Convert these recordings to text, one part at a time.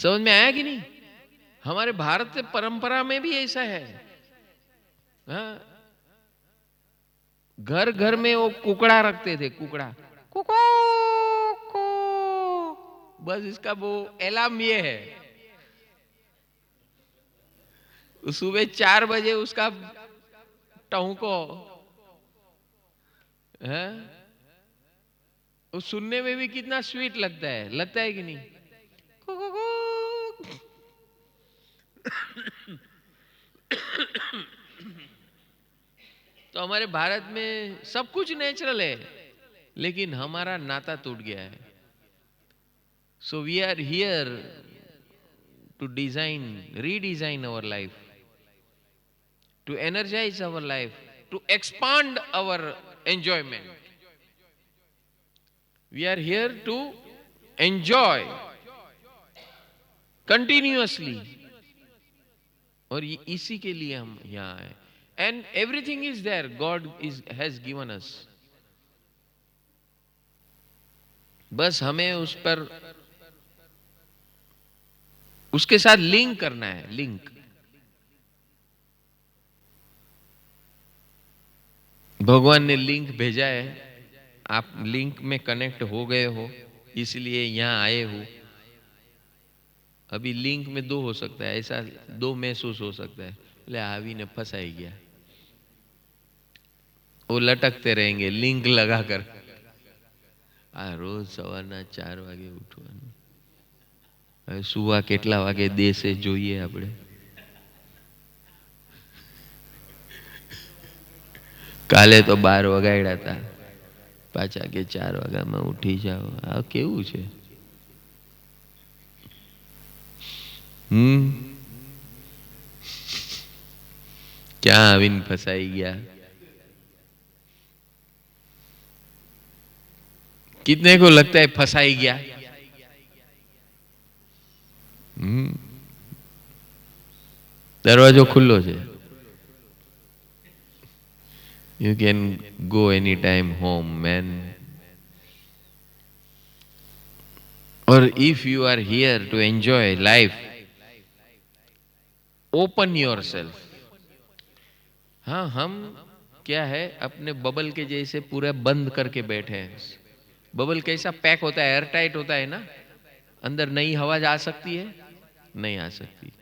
समझ में आया कि नहीं? हमारे भारत परंपरा में भी ऐसा है। हाँ, घर घर में वो कुकड़ा रखते थे, कुकड़ा, कुकू कू। बस इसका वो अलार्म ये है, सुबह 4 बजे उसका टहुको है। वो सुनने में भी कितना स्वीट लगता है कि नहीं? कू, कू, कू। तो हमारे भारत में सब कुछ नेचुरल है, लेकिन हमारा नाता टूट गया है। So we are here to design, redesign our life, to energize our life, to expand our enjoyment. We are here to enjoy continuously, और इसी के लिए हम यहाँ आए। And everything is there, God is has given us. बस हमें उस पर, उसके साथ लिंक करना है, लिंक। भगवान ने लिंक भेजा है, आप लिंक में कनेक्ट हो गए हो, इसलिए यहाँ आए हो। अभी लिंक में दो हो सकता है, ऐसा दो महसूस हो सकता है, बोले हावी ने फंसाई गया, वो लटकते रहेंगे लिंक लगाकर। रोज सवाરના 4 વાગે ઉઠવાનું, હવે સુવા કેટલા વાગે દેશે જોઈએ આપણે। કાલે તો 12 વગાડ્યા હતા, પાછા કે 4 વાગ્યામાં ઉઠી જાઓ। આ કેવું છે? क्या आविन फंसाई गया? कितने को लगता है फंसाई गया? दरवाजो खुल्लो છે, you can go anytime home, man. Or if you are here to enjoy life, open yourself. हाँ, हम क्या है, अपने बबल के जैसे पूरा बंद करके बैठे हैं। बबल कैसा पैक होता है, एयर टाइट होता है ना, अंदर नई हवा जा सकती है? नहीं आ सकती।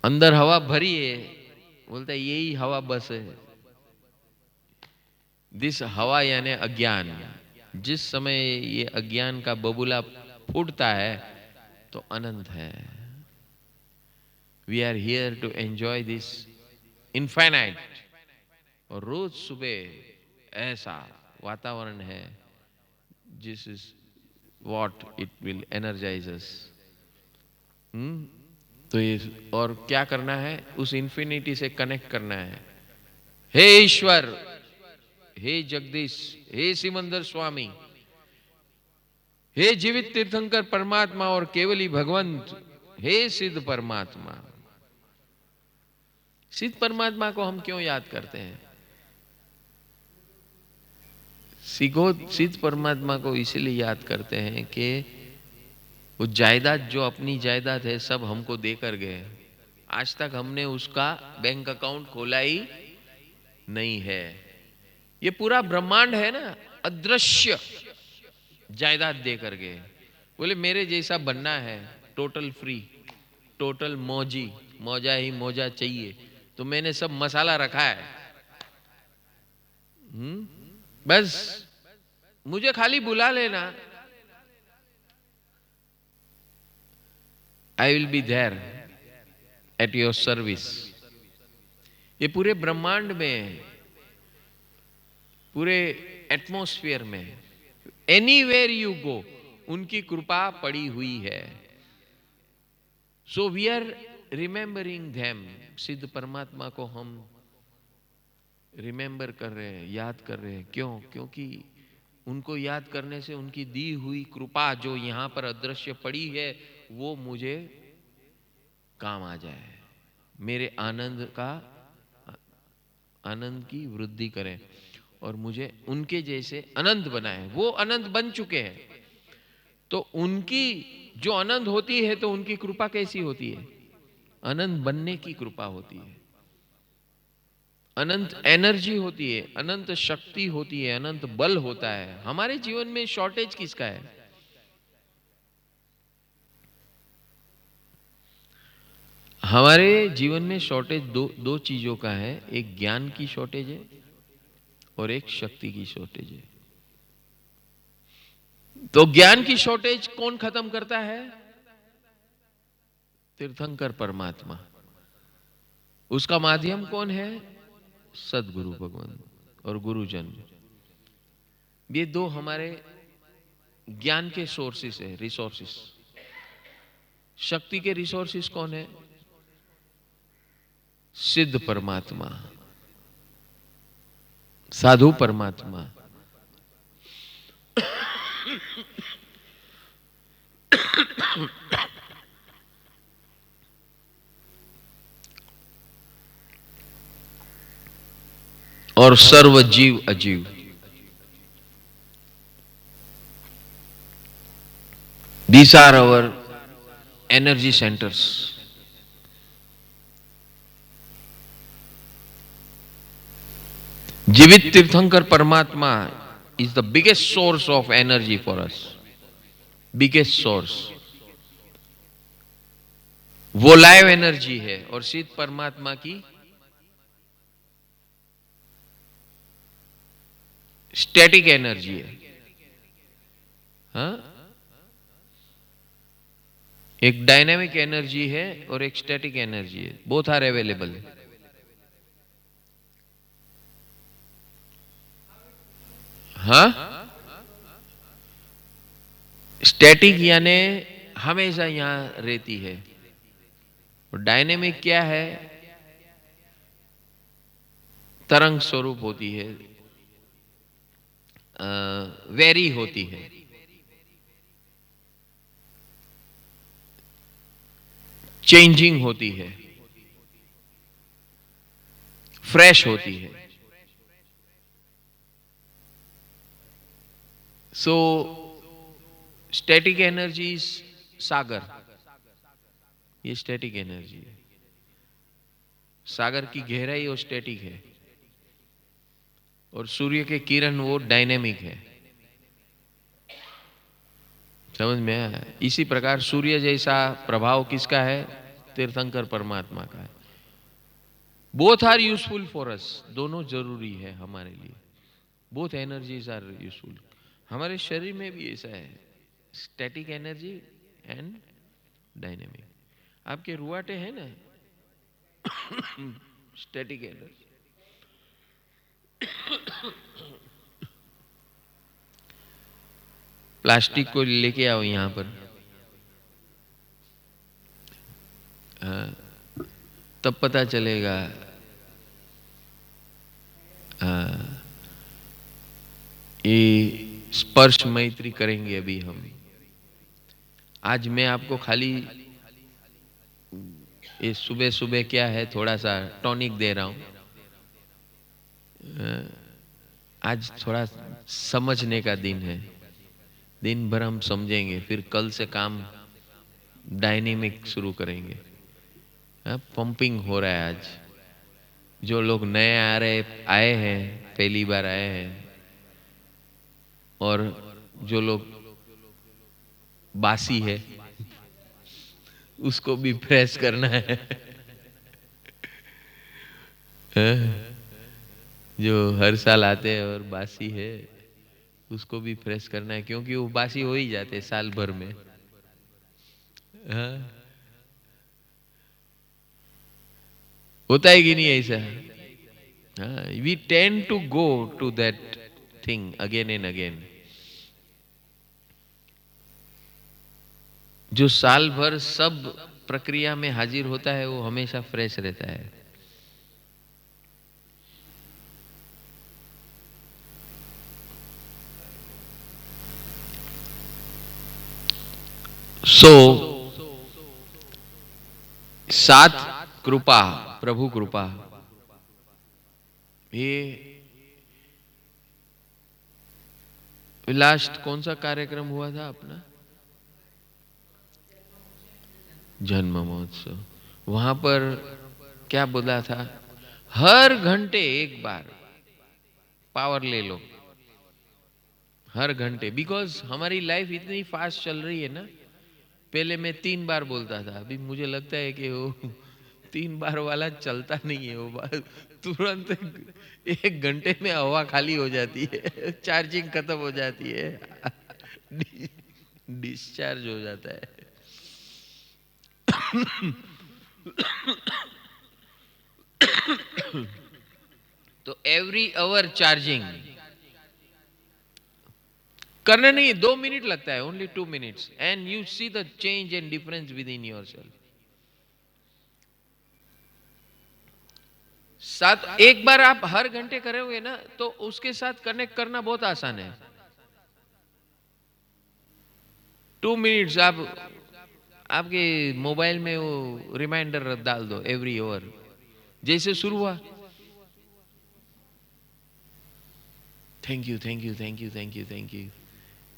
अंदर हवा भरी है, बोलता है यही हवा बस है। दिस हवा यानी अज्ञान। जिस समय ये अज्ञान का बबूला फूटता है तो अनंत है। We are here to enjoy this infinite. और रोज सुबह ऐसा वातावरण है, जिस is what it will energise us. तो ये, और क्या करना है, उस इंफिनिटी से कनेक्ट करना है। हे ईश्वर, हे जगदीश, हे सिमंदर स्वामी, हे जीवित तीर्थंकर परमात्मा और केवली भगवंत, हे सिद्ध परमात्मा। सिद्ध परमात्मा को हम क्यों याद करते हैं? सिद्ध परमात्मा को इसलिए याद करते हैं कि वो जायदाद, जो अपनी जायदाद है, सब हमको देकर गए। आज तक हमने उसका बैंक अकाउंट खोला ही नहीं है। ये पूरा ब्रह्मांड है ना, अदृश्य जायदाद देकर गए। बोले मेरे जैसा बनना है, टोटल फ्री, टोटल मौजी, मौजा ही मौजा चाहिए, तो मैंने सब मसाला रखा है। बस मुझे खाली बुला लेना, I will be there at your service. ये पूरे ब्रह्मांड में, पूरे एटमॉस्फेयर में, एनीवेयर यू गो, उनकी कृपा पड़ी हुई है। So we are remembering them. सिद्ध परमात्मा को हम रिमेंबर कर रहे हैं, याद कर रहे हैं। क्यों? क्योंकि उनको याद करने से उनकी दी हुई कृपा जो यहाँ पर अदृश्य पड़ी है, वो मुझे काम आ जाए, मेरे आनंद की वृद्धि करें, और मुझे उनके जैसे अनंत बनाए। वो अनंत बन चुके हैं। तो उनकी जो अनंत होती है तो उनकी कृपा कैसी होती है? अनंत बनने की कृपा होती है, अनंत एनर्जी होती है, अनंत शक्ति होती है, अनंत बल होता है। हमारे जीवन में शॉर्टेज किसका है? हमारे जीवन में शॉर्टेज दो चीजों का है। एक ज्ञान की शॉर्टेज है और एक शक्ति की शॉर्टेज है। तो ज्ञान की शॉर्टेज कौन खत्म करता है? तीर्थंकर परमात्मा। उसका माध्यम कौन है? सदगुरु भगवान और गुरुजन। ये दो हमारे ज्ञान के सोर्सेस है, रिसोर्सेस। शक्ति के रिसोर्सेस कौन है? सिद्ध परमात्मा, साधु परमात्मा। और सर्व जीव अजीव। These are our energy centers. जीवित तीर्थंकर परमात्मा is the biggest source of energy for us. Biggest source. वो लाइव एनर्जी है और सिद्ध परमात्मा की स्टैटिक एनर्जी है। हाँ? एक डायनेमिक एनर्जी है और एक स्टैटिक एनर्जी है। Both are available. हाँ? स्टैटिक यानी हमेशा यहां रहती है, और डायनेमिक क्या है? तरंग स्वरूप होती है, वेरी होती है, चेंजिंग होती है, फ्रेश होती है। सो स्टैटिक एनर्जी सागर, ये स्टैटिक एनर्जी है। सागर की गहराई वो स्टैटिक है और सूर्य के किरण वो डायनेमिक है। समझ में आया? इसी प्रकार सूर्य जैसा प्रभाव किसका है? तीर्थंकर परमात्मा का है। Both are useful for us. दोनों जरूरी है हमारे लिए। Both energies are useful. हमारे शरीर में भी ऐसा है, स्टैटिक एनर्जी एंड डायनेमिक। आपके रुआटे हैं ना, स्टैटिक एनर्जी। प्लास्टिक को लेके आओ यहां पर। हाँ, तब पता चलेगा। हाँ, ये स्पर्श मैत्री करेंगे अभी हम। आज मैं आपको खाली ये सुबह सुबह क्या है, थोड़ा सा टॉनिक दे रहा हूं। आज थोड़ा समझने का दिन है। दिन भर हम समझेंगे, फिर कल से काम डायनेमिक शुरू करेंगे। पंपिंग हो रहा है आज। जो लोग नए आए हैं, पहली बार आए हैं, और जो लोग बासी है उसको भी फ्रेश करना है। जो हर साल आते हैं और बासी है उसको भी फ्रेश करना है, क्योंकि वो बासी हो ही जाते हैं साल भर में। हाँ? होता है कि नहीं ऐसा? We tend to go to that thing again and again. जो साल भर सब प्रक्रिया में हाजिर होता है वो हमेशा फ्रेश रहता है। सात कृपा, प्रभु कृपा। ये लास्ट कौन सा कार्यक्रम हुआ था अपना? जन्म महोत्सव, वहां पर क्या बोला था, हर घंटे एक बार पावर ले लो, हर घंटे। बिकॉज हमारी लाइफ इतनी फास्ट चल रही है ना, पहले मैं 3 बार बोलता था, अभी मुझे लगता है कि वो 3 बार वाला चलता नहीं है, वो तुरंत 1 घंटे में हवा खाली हो जाती है, चार्जिंग खत्म हो जाती है, डिस्चार्ज हो जाता है। तो एवरी आवर चार्जिंग करना नहीं, 2 मिनट लगता है, only 2 minutes, and you see the change and difference with in your self. साथ एक बार आप हर घंटे करोगे ना, तो उसके साथ कनेक्ट करना बहुत आसान है। 2 मिनट्स आप आपके मोबाइल में वो रिमाइंडर डाल दो एवरी आवर, जैसे शुरू हुआ, thank you thank you thank you thank you thank you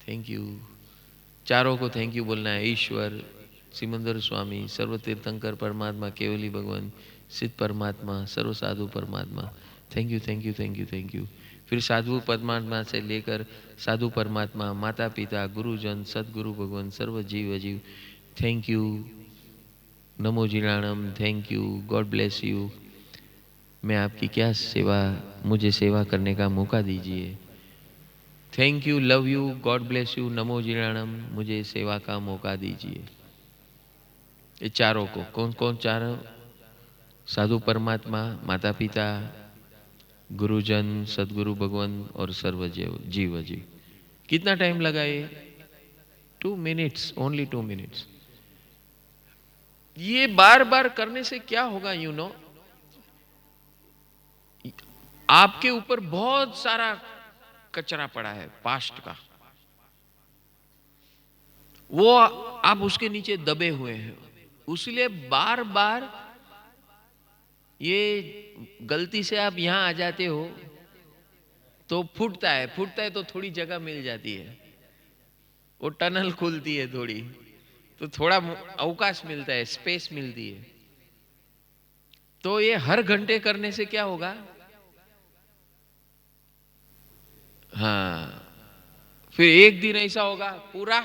thank you, चारों को थैंक यू बोलना है, ईश्वर, सिमंदर स्वामी, सर्व तीर्थंकर परमात्मा, केवली भगवान, सिद्ध परमात्मा, सर्व साधु परमात्मा, thank you thank you thank you thank you. फिर साधु परमात्मा से लेकर साधु परमात्मा, माता पिता, गुरुजन, सदगुरु भगवान, सर्व जीव अजीव, थैंक यू, नमो जिराणम, thank you, God bless you, मैं आपकी क्या सेवा, मुझे सेवा करने का मौका दीजिए, thank you, love you, God bless you, नमो जिराणम, मुझे सेवा का मौका दीजिए। ये चारों को, कौन कौन चारों, साधु परमात्मा, माता पिता, गुरुजन, सदगुरु भगवान और सर्व जीव जीव। कितना टाइम लगा ये? 2 मिनट्स, ओनली 2 मिनट्स। ये बार बार करने से क्या होगा, यू नो, आपके ऊपर बहुत सारा कचरा पड़ा है पास्ट का, वो आप उसके नीचे दबे हुए हैं, उसलिए बार बार ये गलती से आप यहां आ जाते हो तो फूटता है, फूटता है तो थोड़ी जगह मिल जाती है, वो टनल खुलती है थोड़ी, तो थोड़ा अवकाश मिलता है, स्पेस मिलती है। तो ये हर घंटे करने से क्या होगा, हाँ, फिर एक दिन ऐसा होगा पूरा,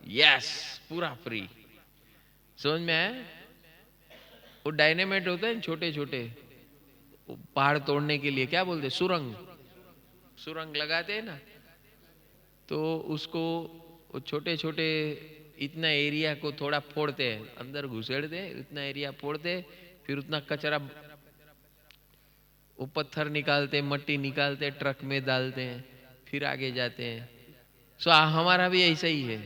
यस, पूरा फ्री। समझ में आया? वो डायनेमाइट होता है छोटे छोटे, पहाड़ तोड़ने के लिए क्या बोलते हैं, सुरंग, सुरंग लगाते हैं ना, तो उसको वो छोटे छोटे इतना एरिया को थोड़ा फोड़ते हैं, अंदर घुसेड़ते हैं, इतना एरिया फोड़ते हैं, फिर उतना कचरा, वो पत्थर निकालते, मट्टी निकालते, ट्रक में डालते हैं, फिर आगे जाते हैं। सो हमारा भी ऐसा ही है।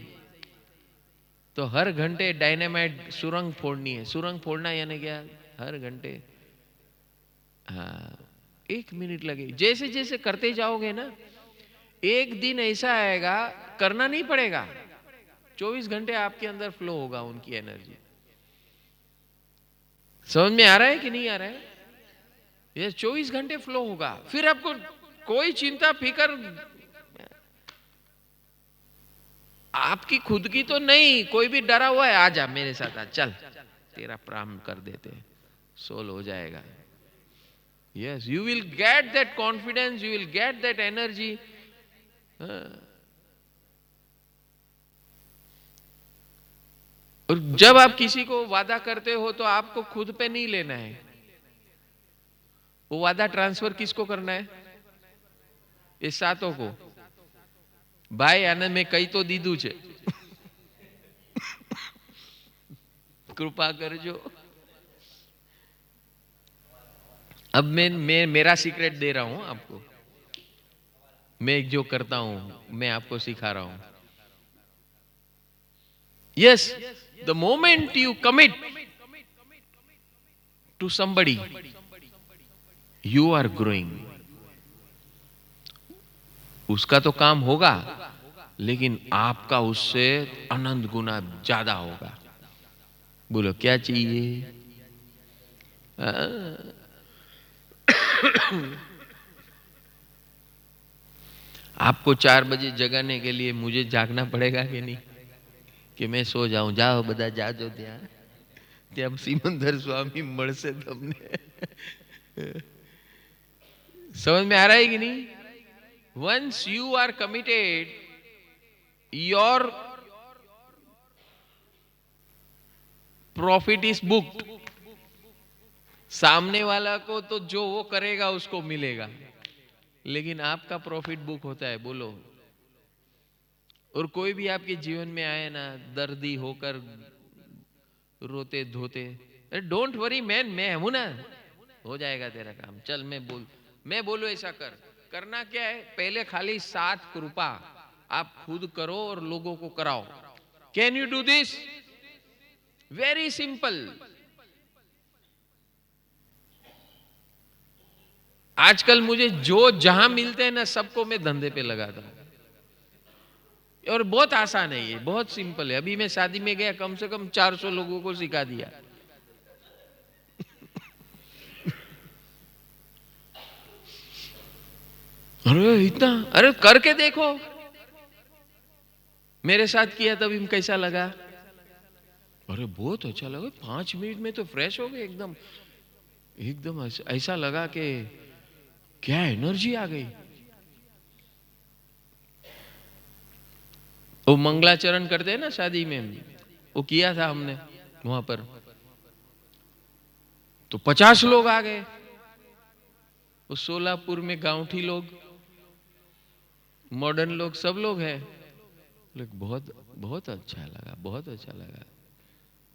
तो हर घंटे डायनामाइट सुरंग फोड़नी है, सुरंग फोड़ना यानी क्या, हर घंटे, हाँ, 1 मिनट लगे, जैसे जैसे करते जाओगे ना, एक दिन ऐसा आएगा करना नहीं पड़ेगा, 24 घंटे आपके अंदर फ्लो होगा उनकी एनर्जी। समझ में आ रहा है कि नहीं आ रहा है? ये 24 घंटे फ्लो होगा, फिर आपको कोई चिंता फिकर आपकी खुद की तो नहीं, कोई भी डरा हुआ है, आजा मेरे साथ, आ चल, तेरा प्रारंभ कर देते हैं, सोल हो जाएगा। Yes, you will get that confidence, you will get that energy. और जब आप किसी को वादा करते हो तो आपको खुद पे नहीं लेना है, वो वादा ट्रांसफर किसको करना है, इस सातों को, भाई आनंद में कई तो दीदू छे, कृपा करजो। अब मैं मेरा सीक्रेट दे रहा हूं आपको, मैं जो करता हूं मैं आपको सिखा रहा हूं। Yes, the moment you commit to somebody, you are growing. उसका तो काम होगा, लेकिन आपका उससे अनंत गुना ज्यादा होगा। बोलो क्या चाहिए? आपको 4 बजे जगाने के लिए मुझे जागना पड़ेगा कि नहीं, કે મેં સો જાઉં. જાઓ બધા જાજો ત્યાં, ત્યાં सिमंदर स्वामी મળશે તમને. समझ में आ रहा है कि नहीं? Once you are committed, your profit is booked. सामने वाला को तो जो वो करेगा उसको मिलेगा, लेकिन आपका प्रॉफिट बुक होता है. बोलो. और कोई भी आपके जीवन में आए ना दर्दी होकर रोते धोते, अरे डोंट वरी मैन, मैं हूं ना, हो जाएगा तेरा काम. चल मैं बोलूं ऐसा कर. करना क्या है? पहले खाली 7 कृपा आप खुद करो और लोगों को कराओ. Can you do this? Very simple. आजकल मुझे जो जहां मिलते हैं ना सबको मैं धंधे पे लगाता हूं, और बहुत आसान है ये, बहुत सिंपल है. अभी मैं शादी में गया, कम से कम 400 लोगों को सिखा दिया. अरे इतना, अरे करके देखो. मेरे साथ किया तभी कैसा लगा? अरे बहुत अच्छा लगा. 5 मिनट में तो फ्रेश हो गए एकदम. एकदम ऐसा लगा कि क्या एनर्जी आ गई. वो मंगलाचरण करते हैं ना शादी में, वो किया था हमने वहां पर, तो 50 लोग आ गए. वो सोलापुर में गांवठी लोग, मॉडर्न लोग, सब लोग हैं. बहुत बहुत अच्छा लगा, बहुत अच्छा लगा.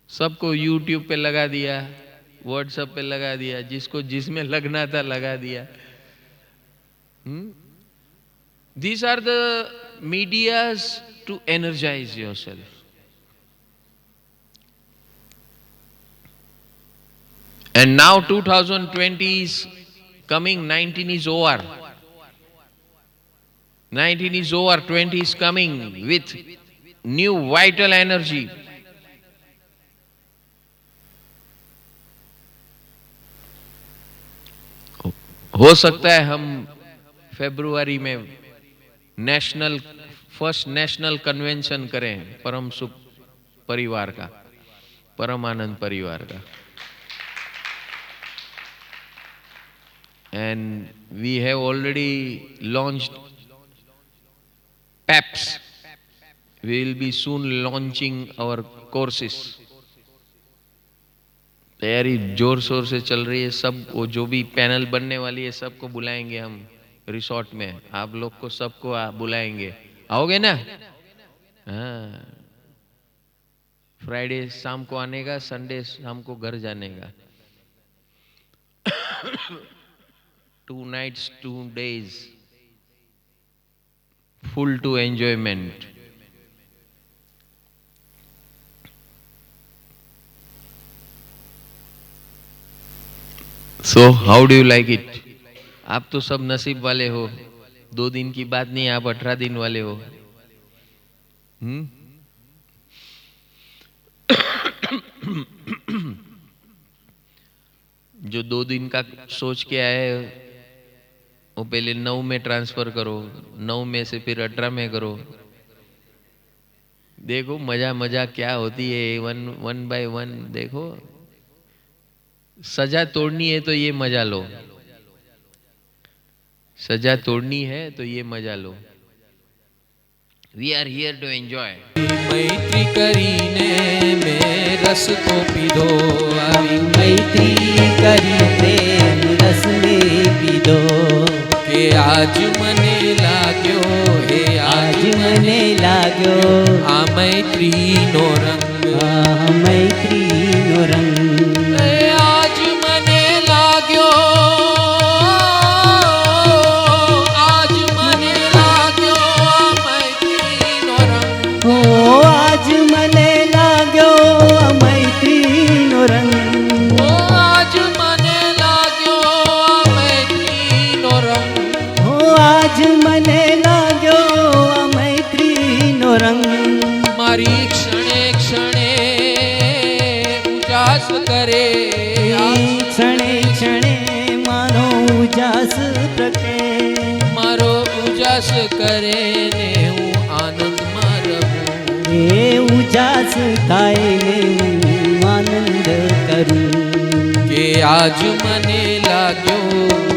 सबको YouTube पे लगा दिया, WhatsApp पे लगा दिया, जिसको जिसमें लगना था लगा दिया. These are the medias to energize yourself. And now 2020 is coming, 19 is over. 19 is over, 20 is coming with new vital energy. हो सकता है हम फरवरी में फर्स्ट नेशनल कन्वेंशन करें परम सुख परिवार का, परमानंद परिवार का. And we have already launched PEPS. We will be soon launching our courses. तैयारी जोर शोर से चल रही है. सब वो जो भी पैनल बनने वाली है सबको बुलाएंगे हम रिसोर्ट में. आप लोग को सबको बुलाएंगे. आओगे ना? हाँ. फ्राइडे शाम को आने का, संडे शाम को घर जाने का. 2 nights, 2 days, full to enjoyment. So how do you like it? आप तो सब नसीब वाले हो. 2 दिन की बात नहीं, आप 18 दिन वाले हो. जो 2 दिन का सोच के आए वो पहले 9 में ट्रांसफर करो, 9 में से फिर 18 में करो. देखो मजा मजा क्या होती है. वन बाय वन देखो. सजा तोड़नी है तो ये मजा लो, सजा तोड़नी है तो ये मजा लो. We are here to enjoy. मैत्री करीने में रस तो पीधो. આવી मैत्री કરીને રસ ને પીધો. કે આજ મને લાગ્યો, હે આજ મને લાગ્યો આ મૈત્રીનો રંગ, આ મૈત્રીનો રંગ. આજ મને લાગ્યો, આજ મને લાગ્યો આ મૈત્રીનો રંગ. ઓ આજ મને લાગ્યો આ મૈત્રીનો રંગ. ઓ આજ મને લાગ્યો આ મૈત્રીનો રંગ. ઓ આજ મને લાગ્યો આ મૈત્રીનો રંગ. મારી ક્ષણે ક્ષણે ઉજાસ કરે, ક્ષણે ક્ષણે મારો ઉજાસ પ્રકે. મારો ઉજાસ કરે ને હું આનંદમાં રહું. એ ઉજાસ થાય ને હું આનંદ કરું. કે આજ મને લાગ્યો